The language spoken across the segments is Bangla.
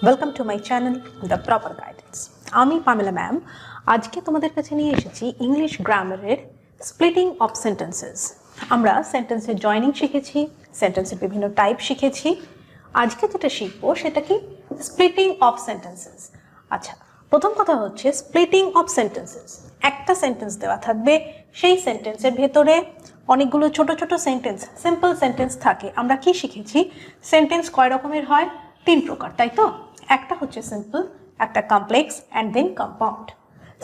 Welcome to my channel the proper guidance. আমি পামেলা ম্যাম আজকে তোমাদের কাছে নিয়ে এসেছি ইংলিশ গ্রামারের স্প্লিটিং অফ সেন্টেন্সেস। আমরা সেন্টেন্সের জয়নিং শিখেছি, সেন্টেন্সের বিভিন্ন টাইপ শিখেছি। আজকে যেটা শিখবো সেটা কি স্প্লিটিং অফ সেন্টেন্সেস। আচ্ছা, প্রথম কথা হচ্ছে স্প্লিটিং অফ সেন্টেন্সেস। একটা সেন্টেন্স দেওয়া থাকবে, সেই সেন্টেন্সের ভেতরে অনেকগুলো ছোট ছোট সেন্টেন্স, সিম্পল সেন্টেন্স থাকে। আমরা কি শিখেছি, সেন্টেন্স কয় রকমের হয়? 3 প্রকার, তাই তো? একটা হচ্ছে সিম্পল, একটা complex and then compound.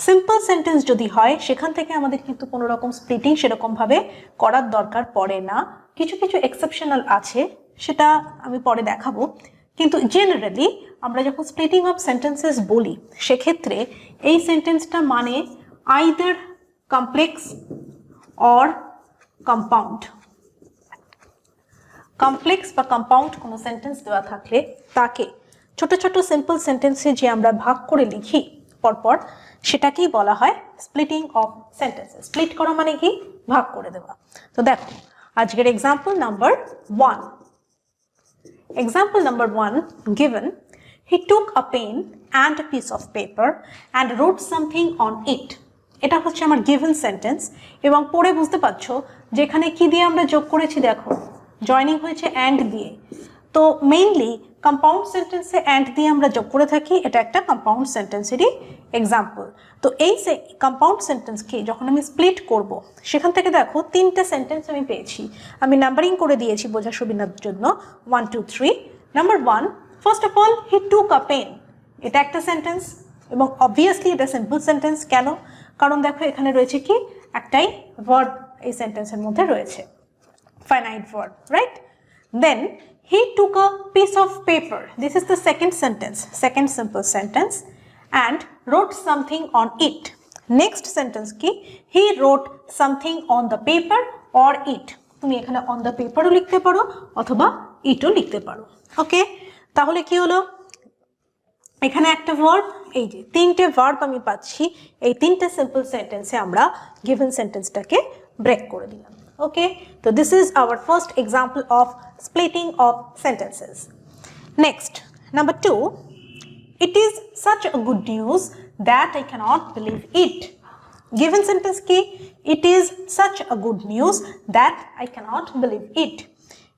Simple sentence যদি হয় সেখান থেকে আমাদের কিন্তু কোনো রকম স্প্লিটিং সেরকমভাবে করার দরকার পড়ে না। কিছু কিছু এক্সেপশনাল আছে, সেটা আমি পরে দেখাবো। কিন্তু জেনারেলি আমরা যখন স্প্লিটিং অফ সেন্টেন্সেস বলি সেক্ষেত্রে এই সেন্টেন্সটা মানে either complex or compound. Complex বা কম্পাউন্ড কোনো সেন্টেন্স দেওয়া থাকলে তাকে ছোট ছোট সিম্পল সেন্টেন্সে যে আমরা ভাগ করে লিখি পরপর, সেটাকেই বলা হয় স্প্লিটিং অফ সেন্টেন্সেস। স্প্লিট করা মানে কি? ভাগ করে দেওয়া। তো দেখো আজকের example number 1। Example number 1 given, he took a pen and a piece of paper and wrote something on it. এটা হচ্ছে আমার given sentence এবং পড়ে বুঝতে পারছো যেখানে কি দিয়ে আমরা যোগ করেছি। দেখো জয়নিং হয়েছে and দিয়ে। তো মেইনলি কম্পাউন্ড সেন্টেন্সে and দিয়ে আমরা যোগ করে থাকি, এটা একটা কম্পাউন্ড সেন্টেন্সেরই এক্সাম্পল। তো এই কম্পাউন্ড সেন্টেন্সকে যখন আমি স্প্লিট করব সেখান থেকে দেখো 3টে সেন্টেন্স আমি পেয়েছি। আমি নাম্বারিং করে দিয়েছি বোঝার সুবিধার জন্য, 1 2 3। Number 1, first of all he took a pen. এটা একটা সেন্টেন্স এবং অবভিয়াসলি এটা সিম্পল সেন্টেন্স। কেন? কারণ দেখো এখানে রয়েছে কি, একটাই ভার্ব এই সেন্টেন্সের মধ্যে রয়েছে, finite verb, right? Then he took a piece of paper. This is the second sentence, second simple sentence, and wrote something on it. Next sentence ki, he wrote something on the paper or it. তুমি এখানে on the paper ও লিখতে পারো অথবা it ও লিখতে পারো। ওকে, তাহলে কি হলো? এখানে একটা ভার্ব, এই যে 3টে ভার্ব আমি পাচ্ছি। এই 3টে সিম্পল সেন্টেন্সে আমরা গিভেন সেন্টেন্সটাকে ব্রেক করে দিলাম। Okay, so this is our first example of splitting of sentences. Next, number 2, it is such a good news that I cannot believe it. Given sentence ki, it is such a good news that I cannot believe it.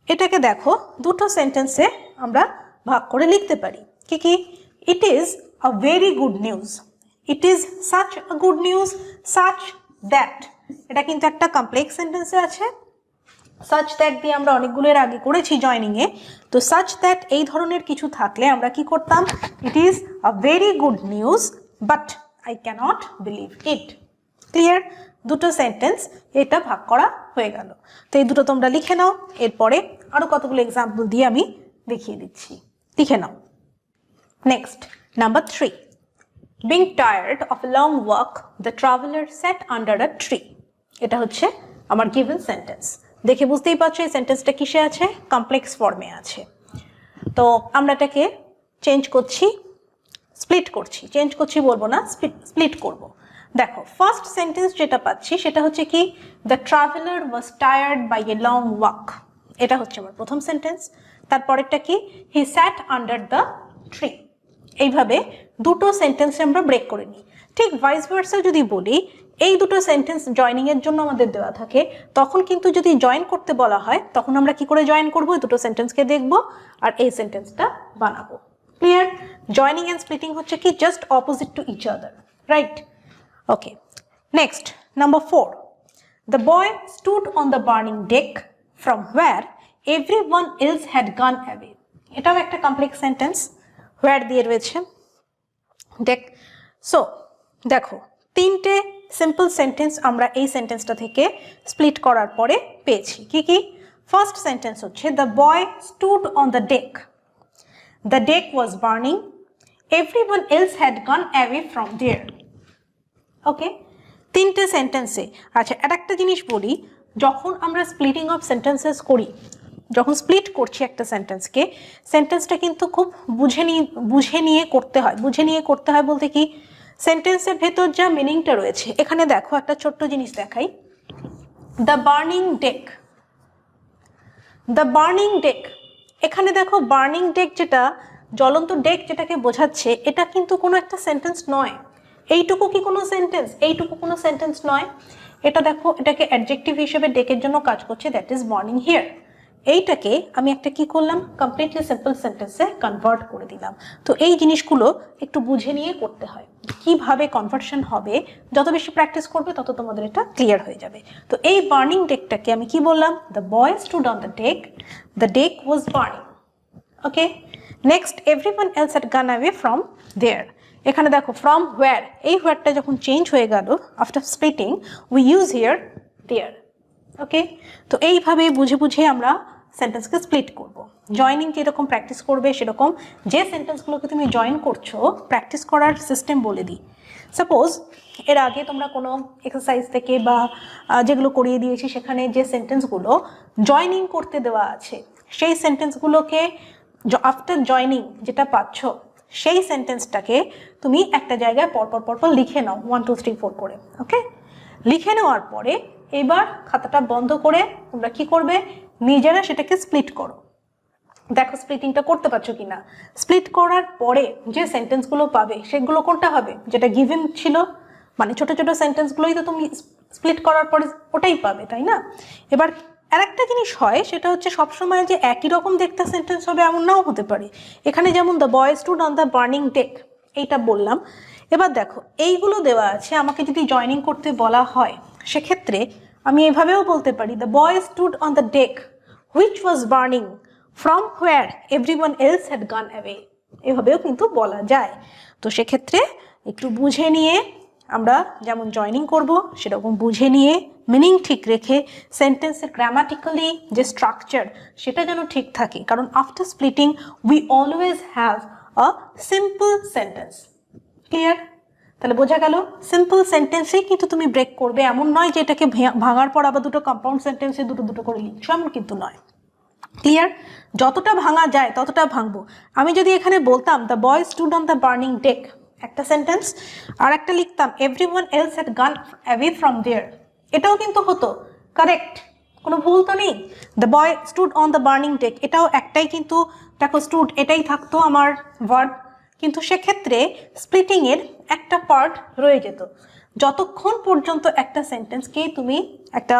এটাকে দেখো দুটো সেন্টেন্সে আমরা ভাগ করে লিখতে পারি। কি কি? It is a very good news. It is such a good news, such that. এটা কিন্তু একটা কমপ্লেক্স সেন্টেন্সে আছে। such that দিয়ে আমরা অনেকগুলো এর আগে করেছি জয়নিং এ। তো such that এই ধরনের কিছু থাকলে আমরা কি করতাম? it is a very good news but I cannot believe it. Clear? দুটো সেন্টেন্স এটা ভাগ করা হয়ে গেল। তো এই দুটো তোমরা লিখে নাও, এরপরে আরো কতগুলো এক্সাম্পল দিয়ে আমি দেখিয়ে দিচ্ছি, লিখে নাও। Next, number 3, being tired of a long walk, the traveler sat under a tree. এটা হচ্ছে আমার গিভেন সেন্টেন্স। দেখে বুঝতেই পারছো এই সেন্টেন্সটা কিসে আছে? কমপ্লেক্স ফর্মে আছে। তো আমরা এটাকে চেঞ্জ করছি, স্প্লিট করছি। চেঞ্জ করছি বলবো না, স্প্লিট করব। দেখো ফার্স্ট সেন্টেন্স যেটা পাচ্ছি সেটা হচ্ছে কি, the traveller was tired by a long walk. এটা হচ্ছে আমার প্রথম সেন্টেন্স। তারপরেরটা কি, he sat under the tree. এইভাবে দুটো সেন্টেন্সে আমরা ব্রেক করে নিই। ঠিক ভাইস ভার্সা যদি বলি, এই দুটো সেন্টেন্স জয়নিং এর জন্য আমাদের দেওয়া থাকে, তখন কিন্তু যদি জয়েন করতে বলা হয় তখন আমরা কি করে জয়েন করব? দুটো সেন্টেন্সকে দেখব আর এই সেন্টেন্সটা বানাবো। ক্লিয়ার? জয়নিং এন্ড স্প্লিটিং হচ্ছে কি just opposite to each other, right? Okay, next, number 4, the boy stood on the burning deck from where everyone else had gone away. এটাও একটা কমপ্লেক্স সেন্টেন্স, হোয়ার দিয়ে রয়েছে, ডেক। সো দেখো 3টে সিম্পল সেন্টেন্স আমরা এই সেন্টেন্সটা থেকে স্প্লিট করার পরে পেয়েছি। কি কি? ফার্স্ট সেন্টেন্স হচ্ছে the boy stood on the deck, the deck was burning, everyone else had gone away from there. Okay, 3টে সেন্টেন্সে। আচ্ছা, আর একটা জিনিস বলি, যখন আমরা স্প্লিটিং অফ সেন্টেন্সেস করি, যখন স্প্লিট করছি একটা সেন্টেন্সকে, সেন্টেন্সটা কিন্তু খুব বুঝে নিয়ে করতে হয়। বুঝে নিয়ে করতে হয় বলতে কি, সেন্টেন্সের ভেতর যা মিনিংটা রয়েছে, এখানে দেখো একটা ছোট্ট জিনিস দেখাই, the burning deck. The burning deck, এখানে দেখো বার্নিং ডেক যেটা জ্বলন্ত ডেক যেটাকে বোঝাচ্ছে এটা কিন্তু কোনো একটা সেন্টেন্স নয়। এইটুকু কি কোনো সেন্টেন্স? এইটুকু কোনো সেন্টেন্স নয়। এটা দেখো, এটাকে অ্যাডজেক্টিভ হিসেবে ডেকের জন্য কাজ করছে, দ্যাট ইজ বার্নিং হিয়ার। এইটাকে আমি একটা কি করলাম, কমপ্লিটলি সিম্পল সেন্টেন্সে কনভার্ট করে দিলাম। তো এই জিনিসগুলো একটু বুঝে নিয়ে করতে হয়, কিভাবে কনভার্সন হবে। যত বেশি প্র্যাকটিস করবে তত তোমাদের এটা ক্লিয়ার হয়ে যাবে। তো এই বার্নিং ডেকটাকে আমি কি বললাম, the boy stood on the deck was burning. Okay, next everyone else had gone away from there. এখানে দেখো ফ্রম হোয়ার, এই হোয়ারটা যখন চেঞ্জ হয়ে গেল after splitting, we use here there. Okay, তো এইভাবে বুঝে বুঝে আমরা সেন্টেন্সকে স্প্লিট করব। জয়নিং যেরকম প্র্যাকটিস করবে সেরকম যে সেন্টেন্সগুলোকে তুমি জয়েন করছো প্র্যাকটিস করার সিস্টেম বলে দিই। সাপোজ এর আগে তোমরা কোনো এক্সারসাইজ থেকে বা যেগুলো করিয়ে দিয়েছি সেখানে যে সেন্টেন্সগুলো জয়নিং করতে দেওয়া আছে, সেই সেন্টেন্সগুলোকে আফটার জয়নিং যেটা পাচ্ছ সেই সেন্টেন্সটাকে তুমি একটা জায়গায় পরপর লিখে নাও 1 2 3 4 করে। ওকে, লিখে নেওয়ার পরে এবার খাতাটা বন্ধ করে তোমরা কি করবে, নিজেরা সেটাকে স্প্লিট করো। দেখো স্প্লিটিংটা করতে পারছো কিনা। স্প্লিট করার পরে যে সেন্টেন্সগুলো পাবে সেগুলো কোনটা হবে, যেটা গিভেন ছিল, মানে ছোট ছোট সেন্টেন্সগুলোই তো তুমি স্প্লিট করার পরে ওটাই পাবে, তাই না? এবার আরেকটা জিনিস হয়, সেটা হচ্ছে সবসময় যে একই রকম দেখতে সেন্টেন্স হবে এমন নাও হতে পারে। এখানে যেমন the boy stood on the burning deck, এইটা বললাম। এবার দেখো এইগুলো দেওয়া আছে, আমাকে যদি জয়নিং করতে বলা হয় সেক্ষেত্রে আমি এভাবেও বলতে পারি the boy stood on the day which was burning from where everyone else had gone away, এভাবেও কিন্তু বলা যায়। তো সেক্ষেত্রে একটু বুঝে নিয়ে আমরা যেমন জয়নিং করব সেরকম বুঝে নিয়ে মিনিং ঠিক রেখে সেন্টেন্সের গ্রামাটিক্যালি যে স্ট্রাকচার সেটা যেন ঠিক থাকে, কারণ after splitting we always have a simple sentence. Clear? তাহলে বোঝা গেল, সিম্পল সেন্টেন্সেই কিন্তু তুমি ব্রেক করবে, এমন নয় যে এটাকে ভাঙার পর আবার দুটো কম্পাউন্ড সেন্টেন্সে দুটো দুটো করে লিখছো, এমন কিন্তু নয়। ক্লিয়ার? যতটা ভাঙা যায় ততটা ভাঙবো। আমি যদি এখানে বলতাম the boy stood on the burning deck, একটা সেন্টেন্স, আর একটা লিখতাম everyone else had gone away from there, এটাও কিন্তু হতো কারেক্ট, কোনো ভুল তো নেই। The boy stood on the burning deck, এটাও একটাই, কিন্তু দেখো স্টুড এটাই থাকতো আমার ভার্ব, কিন্তু সেক্ষেত্রে স্প্লিটিংয়ের একটা পার্ট রয়ে যেত। যতক্ষণ পর্যন্ত একটা সেন্টেন্সকে তুমি একটা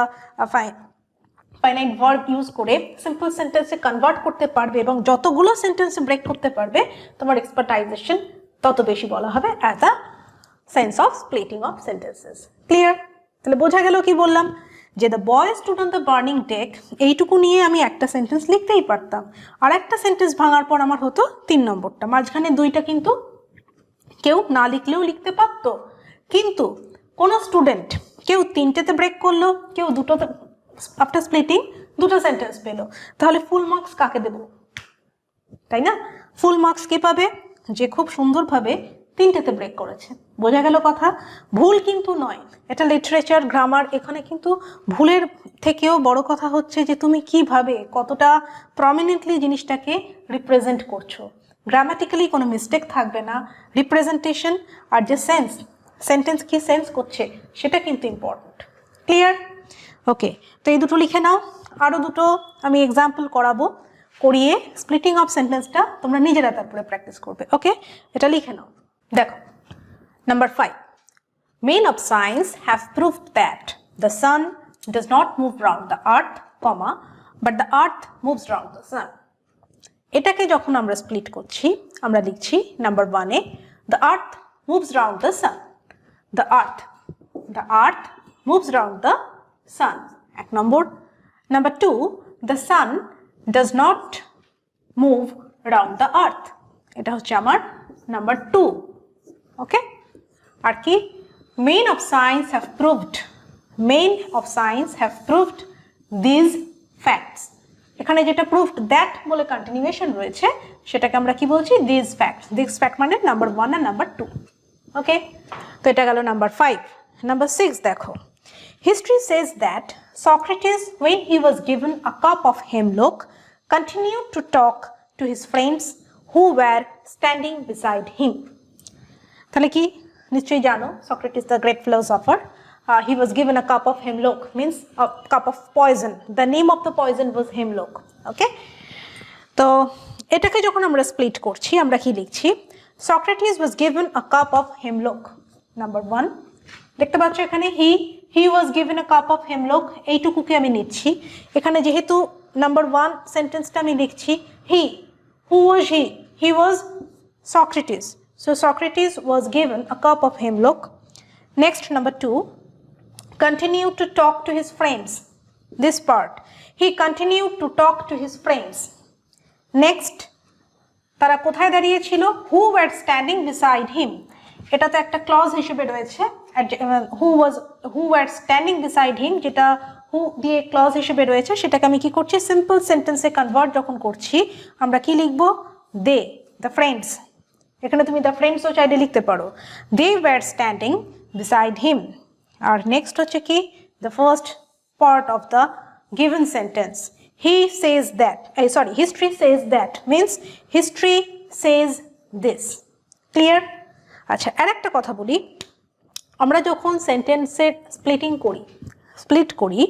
ফাইনাইট ভার্ব ইউজ করে সিম্পল সেন্টেন্সে কনভার্ট করতে পারবে এবং যতগুলো সেন্টেন্সে ব্রেক করতে পারবে তোমার এক্সপার্টাইজেশন তত বেশি বলা হবে as a sense of splitting of sentences. Clear? তাহলে বোঝা গেল কি বললাম, যে the boy stood on the burning deck, এইটুকু নিয়ে আমি একটা সেন্টেন্স লিখতেই পারতাম, আর একটা সেন্টেন্স ভাঙার পর আমার হতো 3 নম্বরটা, মাঝখানে 2টা কিন্তু কেউ না লিখলেও লিখতে পারতো। কিন্তু কোনো স্টুডেন্ট কেউ 3টেতে ব্রেক করলো, কেউ 2টোতে আফটার স্প্লিটিং 2টো সেন্টেন্স পেলো, তাহলে ফুল মার্কস কাকে দেব? তাই না? ফুল মার্কস কে পাবে? যে খুব সুন্দরভাবে 3টেতে ব্রেক করেছে। বোঝা গেল কথা? ভুল কিন্তু নয়, এটা লিটারেচার গ্রামার, এখানে কিন্তু ভুলের থেকেও বড় কথা হচ্ছে যে তুমি কিভাবে কতটা প্রমিনেন্টলি জিনিসটাকে রিপ্রেজেন্ট করছো। গ্রামাটিক্যালি কোনো মিস্টেক থাকবে না, রিপ্রেজেন্টেশন আর যে সেন্টেন্স কি সেন্স করছে সেটা কিন্তু ইম্পর্টেন্ট। ক্লিয়ার? ওকে, তো এই দুটো লিখে নাও, আরও দুটো আমি এক্সাম্পল করাবো, করিয়ে স্প্লিটিং অফ সেন্টেন্সটা তোমরা নিজেরা তারপরে প্র্যাকটিস করবে। ওকে, এটা লিখে নাও। দেখো, number 5, men of science have proved that the sun does not move round the earth, but the earth moves round the sun. এটাকে যখন আমরা স্প্লিট করছি আমরা লিখছি number 1-এ the earth moves round the sun, the earth moves round the sun, 1 number. Number 2, the sun does not move round the earth, এটা হচ্ছে আমার নাম্বার 2। ওকে, আর কি, men of science have proved these facts, এখানে যেটা proved that বলে কন্টিনিউয়েশন রয়েছে সেটাকে আমরা কি বলছি, these facts মানে নাম্বার 1 আর নাম্বার 2। ওকে, তো এটা গেল নাম্বার 5। নাম্বার 6 দেখো, history says that Socrates, when he was given a cup of hemlock, continued to talk to his friends who were standing beside him. তাহলে কি, নিশ্চয়ই জানো Socrates the great philosopher, he was given a cup of hemlock, means a cup of poison, the name of the poison was hemlock. Okay, তো এটাকে যখন আমরা স্প্লিট করছি আমরা কি লিখছি, Socrates was given a cup of hemlock. Number 1 দেখতে পাচ্ছ এখানে he was given a cup of hemlock, এইটুকুকে আমি নিচ্ছি। এখানে যেহেতু নাম্বার 1 সেন্টেন্সটা আমি লিখছি হি, হু ওয়াজ হি ওয়াজ Socrates. So Socrates was given a cup of hemlock. Next, number 2, continued to talk to his friends. This part, he continued to talk to his friends. Next, তারা কোথায় দাঁড়িয়ে ছিল, who were standing beside him. এটা তো একটা ক্লজ হিসেবে রয়েছে, who were standing beside him, যেটা who দিয়ে ক্লজ হিসেবে রয়েছে, সেটাকে আমি কি করছি, সিম্পল সেন্টেন্সে কনভার্ট যখন করছি আমরা কি লিখবো, দে, দ্য ফ্রেন্ডস। এখানে তুমি দ্য ফ্রেন্ডসও চাইলে লিখতে পারো, they were standing beside him. আর নেক্সট হচ্ছে কি, the first part of the given sentence, he says that, history says that means history says this. Clear? আচ্ছা, আর একটা কথা বলি, আমরা যখন সেন্টেন্সের স্প্লিট করি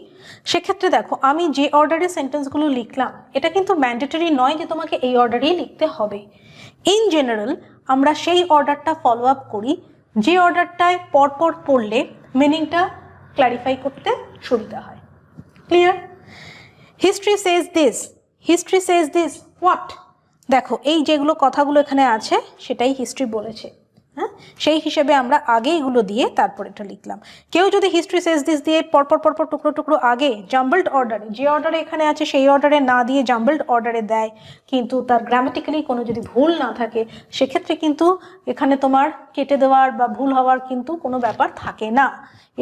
সেক্ষেত্রে দেখো আমি যে অর্ডারে সেন্টেন্সগুলো লিখলাম এটা কিন্তু ম্যান্ডেটরি নয় যে তোমাকে এই অর্ডারেই লিখতে হবে। ইন জেনারেল আমরা সেই অর্ডারটা ফলো আপ করি যে অর্ডারটায় পরপর পড়লে মিনিংটা ক্ল্যারিফাই করতে সুবিধা হয়। Clear? History says this what, দেখো এই যেগুলো কথাগুলো এখানে আছে সেটাই হিস্ট্রি বলেছে, হ্যাঁ, সেই হিসেবে আমরা আগে এগুলো দিয়ে তারপর এটা লিখলাম। কেউ যদি হিস্ট্রি সেজ দিস দিয়ে পরপর টুকরো টুকরো আগে জাম্বলড অর্ডারে, যে অর্ডারে এখানে আছে সেই অর্ডারে না দিয়ে জাম্বলড অর্ডারে দেয়, কিন্তু তার গ্রামাটিক্যালি কোনো যদি ভুল না থাকে সেক্ষেত্রে কিন্তু এখানে তোমার কেটে দেওয়ার বা ভুল হওয়ার কিন্তু কোনো ব্যাপার থাকে না।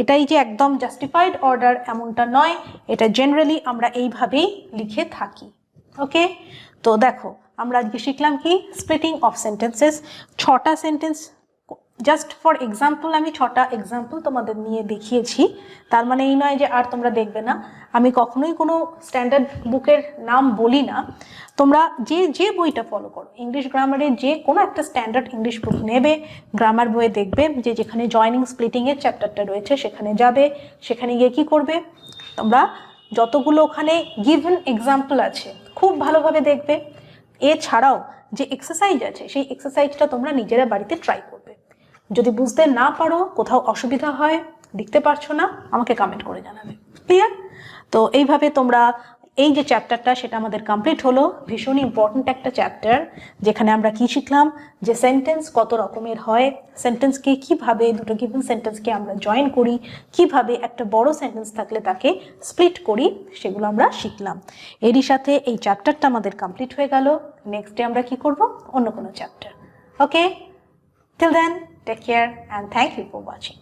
এটাই যে একদম জাস্টিফাইড অর্ডার এমনটা নয়, এটা জেনারেলি আমরা এইভাবেই লিখে থাকি। ওকে, তো দেখো আমরা আজকে শিখলাম কি, স্প্লিটিং অফ সেন্টেন্সেস। 6টা সেন্টেন্স, জাস্ট ফর এক্সাম্পল আমি 6টা এক্সাম্পল তোমাদের নিয়ে দেখিয়েছি, তার মানে এই নয় যে আর তোমরা দেখবে না। আমি কখনোই কোনো স্ট্যান্ডার্ড বুকের নাম বলি না, তোমরা যে বইটা ফলো করো, ইংলিশ গ্রামারের যে কোনো একটা স্ট্যান্ডার্ড ইংলিশ বুক নেবে, গ্রামার বইয়ে দেখবে যে যেখানে জয়নিং স্প্লিটিংয়ের চ্যাপ্টারটা রয়েছে সেখানে যাবে, সেখানে গিয়ে কী করবে, তোমরা যতগুলো ওখানে গিভেন এক্সাম্পল আছে খুব ভালোভাবে দেখবে। এছাড়াও যে এক্সারসাইজ আছে সেই এক্সারসাইজটা তোমরা নিজেরা বাড়িতে ট্রাই করবে। যদি বুঝতে না পারো, কোথাও অসুবিধা হয়, লিখতে পারছো না, আমাকে কমেন্ট করে জানাবে। ক্লিয়ার? তো এইভাবে তোমরা এই যে চ্যাপ্টারটা সেটা আমাদের কমপ্লিট হলো। ভীষণ ইম্পর্ট্যান্ট একটা চ্যাপ্টার, যেখানে আমরা কি শিখলাম যে সেন্টেন্স কত রকমের হয়, সেন্টেন্সকে কিভাবে, দুটো গিভেন সেন্টেন্সকে আমরা জয়েন করি, কিভাবে একটা বড় সেন্টেন্স থাকলে তাকে স্প্লিট করি, সেগুলো আমরা শিখলাম। এরই সাথে এই চ্যাপ্টারটা আমাদের কমপ্লিট হয়ে গেল। নেক্সট ডে আমরা কি করব, অন্য কোনো chapter. Okay, till then take care and thank you for watching.